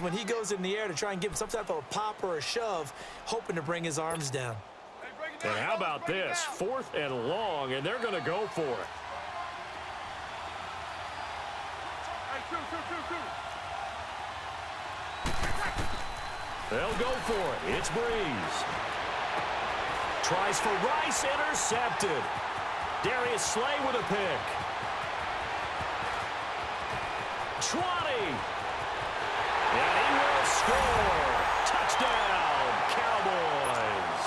when he goes in the air to try and give him some type of a pop or a shove, hoping to bring his arms down. And how about this? 4th and long, and they're going to go for it. They'll go for it. It's Breeze. Tries for Rice, intercepted. Darius Slay with a pick. 20. And he will score. Touchdown, Cowboys.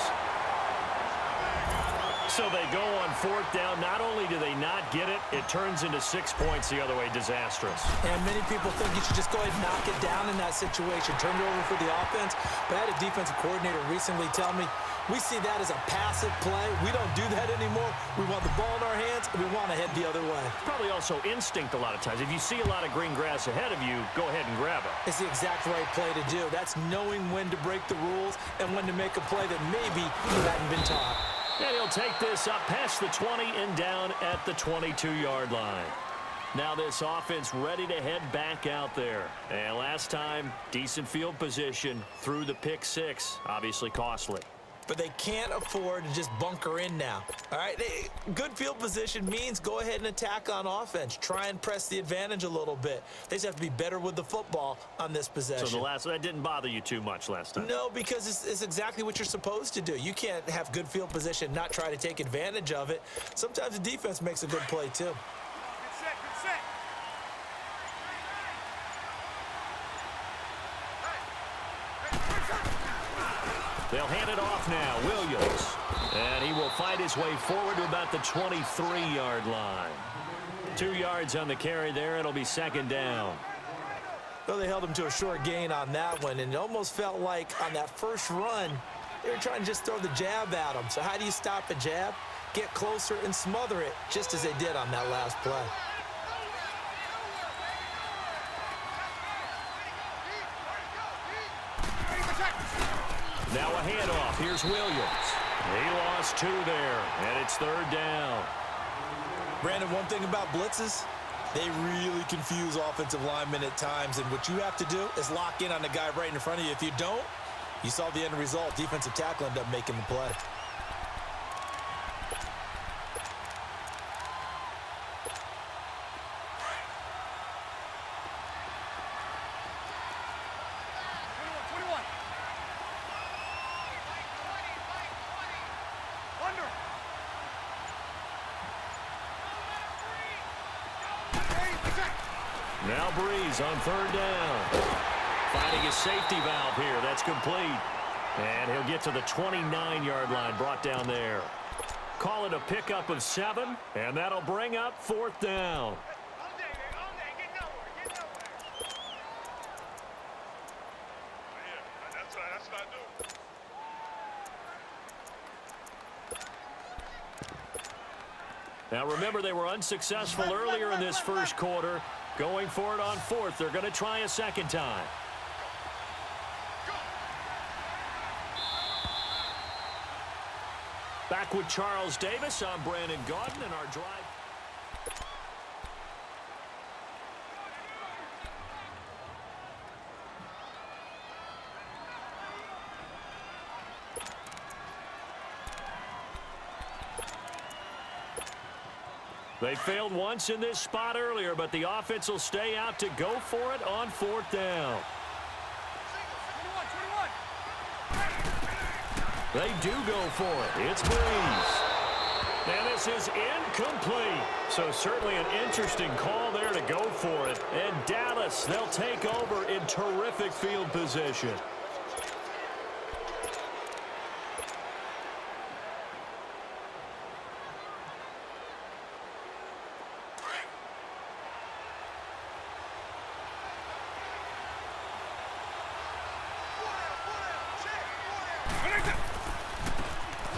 So they go on 4th down. Not only do they not get it, it turns into 6 points the other way. Disastrous. And many people think you should just go ahead and knock it down in that situation. Turn it over for the offense. But I had a defensive coordinator recently tell me, we see that as a passive play. We don't do that anymore. We want the ball in our hands, and we want to head the other way. Probably also instinct a lot of times. If you see a lot of green grass ahead of you, go ahead and grab it. It's the exact right play to do. That's knowing when to break the rules and when to make a play that maybe you hadn't been taught. And he'll take this up past the 20 and down at the 22-yard line. Now this offense ready to head back out there. And last time, decent field position through the pick 6. Obviously costly. But they can't afford to just bunker in now. All right, good field position means go ahead and attack on offense. Try and press the advantage a little bit. They just have to be better with the football on this possession. So that didn't bother you too much last time? No, because it's exactly what you're supposed to do. You can't have good field position, not try to take advantage of it. Sometimes the defense makes a good play too. Good set. They'll hand it off now. Williams. And he will fight his way forward to about the 23-yard line. 2 yards on the carry there. It'll be 2nd down. Well, they held him to a short gain on that one, and it almost felt like on that first run, they were trying to just throw the jab at him. So how do you stop a jab? Get closer and smother it, just as they did on that last play. Now a handoff. Here's Williams. He lost 2 there, and it's 3rd down. Brandon, one thing about blitzes, they really confuse offensive linemen at times, and what you have to do is lock in on the guy right in front of you. If you don't, you saw the end result. Defensive tackle ended up making the play. Now Breeze on 3rd down. Finding his safety valve here. That's complete. And he'll get to the 29-yard line, brought down there. Call it a pickup of 7, and that'll bring up 4th down. Now remember, they were unsuccessful earlier in this first quarter. Going for it on 4th. They're going to try a 2nd time. Back with Charles Davis. I'm Brandon Gaudin, and our drive. They failed once in this spot earlier, but the offense will stay out to go for it on 4th down. They do go for it. It's Breeze. And this is incomplete. So certainly an interesting call there to go for it. And Dallas, they'll take over in terrific field position.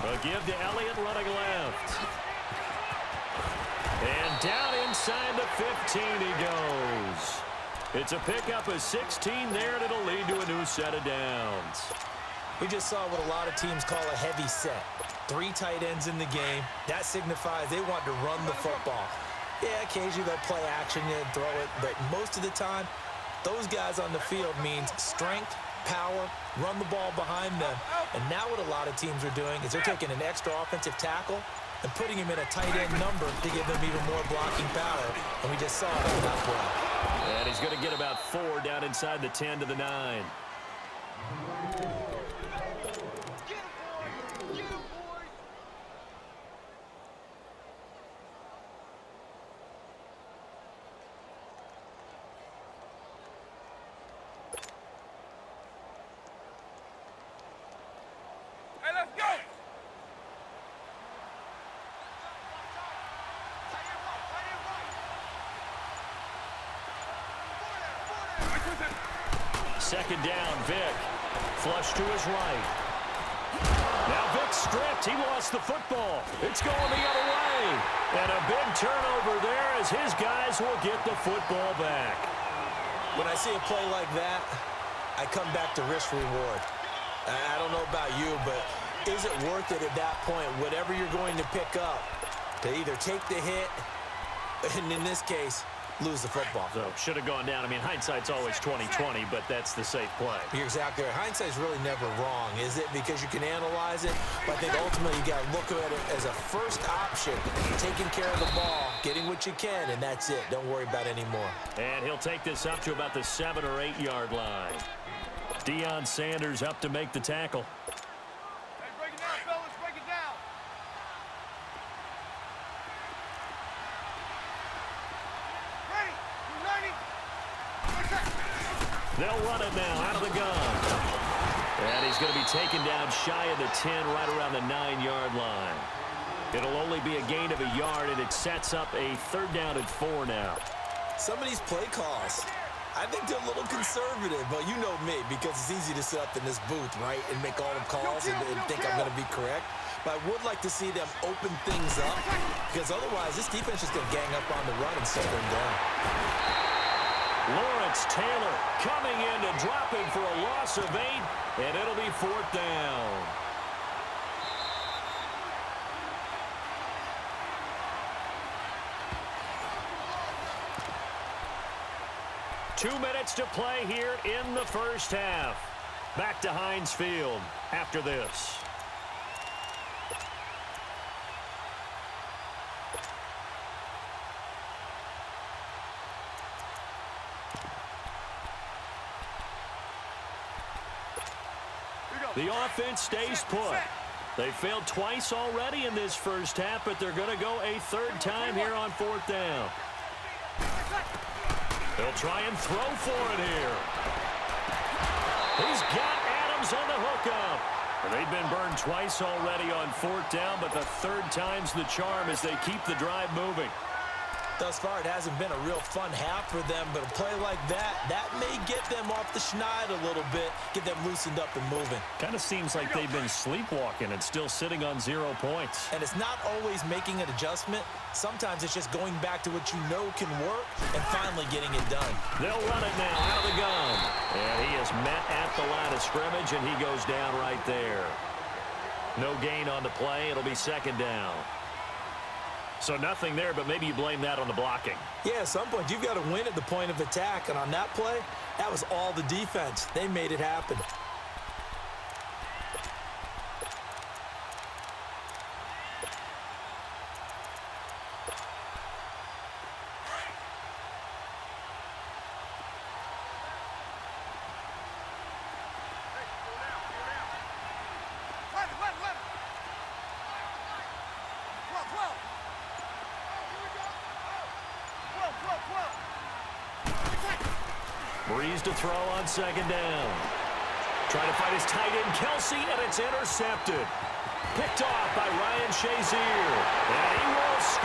A give to Elliott running left. And down inside the 15 he goes. It's a pickup of 16 there, and it'll lead to a new set of downs. We just saw what a lot of teams call a heavy set. 3 tight ends in the game. That signifies they want to run the football. Yeah, occasionally they'll play action and throw it, but most of the time, Those guys on the field means strength, power, run the ball behind them. And now what a lot of teams are doing is they're taking an extra offensive tackle and putting him in a tight end number to give them even more blocking power. And we just saw it on that play. And he's going to get about 4 down inside the 10 to the 9. Second down, Vic. Flush to his right. Now Vic stripped. He lost the football. It's going the other way. And a big turnover there as his guys will get the football back. When I see a play like that, I come back to risk reward. I don't know about you, but is it worth it at that point, whatever you're going to pick up, to either take the hit, and in this case, lose the football? So should have gone down. I mean, hindsight's always 20/20, but that's the safe play. You're exactly right. Hindsight's really never wrong, is it? Because you can analyze it, but I think ultimately you got to look at it as a first option, taking care of the ball, getting what you can, and that's it. Don't worry about any more. And he'll take this up to about the 7 or 8 yard line. Deion Sanders up to make the tackle. Hey, break it down, fellas. Break it down. Ready. They'll run it now out of the gun. And he's going to be taken down shy of the 10, right around the 9-yard line. It'll only be a gain of a yard, and it sets up a 3rd down and 4 now. Some of these play calls, I think they're a little conservative, but you know me, because it's easy to sit up in this booth, right, and make all the calls and think I'm going to be correct. But I would like to see them open things up, because otherwise this defense is going to gang up on the run and settle them down. Lawrence Taylor coming in to drop him for a loss of 8, and it'll be 4th down. Two minutes to play here in the first half. Back to Heinz Field after this. The offense stays put. They failed twice already in this first half, but they're going to go a 3rd time here on 4th down. They'll try and throw for it here. He's got Adams on the hookup. They've been burned twice already on 4th down, but the 3rd time's the charm as they keep the drive moving. Thus far, it hasn't been a real fun half for them, but a play like that may get them off the schneid a little bit, get them loosened up and moving. Kind of seems like they've been sleepwalking and still sitting on 0 points. And it's not always making an adjustment. Sometimes it's just going back to what you know can work and finally getting it done. They'll run it now out of the gun. And he is met at the line of scrimmage, and he goes down right there. No gain on the play. It'll be 2nd down. So nothing there, but maybe you blame that on the blocking. Yeah, at some point, you've got to win at the point of attack. And on that play, that was all the defense. They made it happen. Breeze to throw on 2nd down. Trying to find his tight end, Kelsey, and it's intercepted. Picked off by Ryan Shazier. And he will score.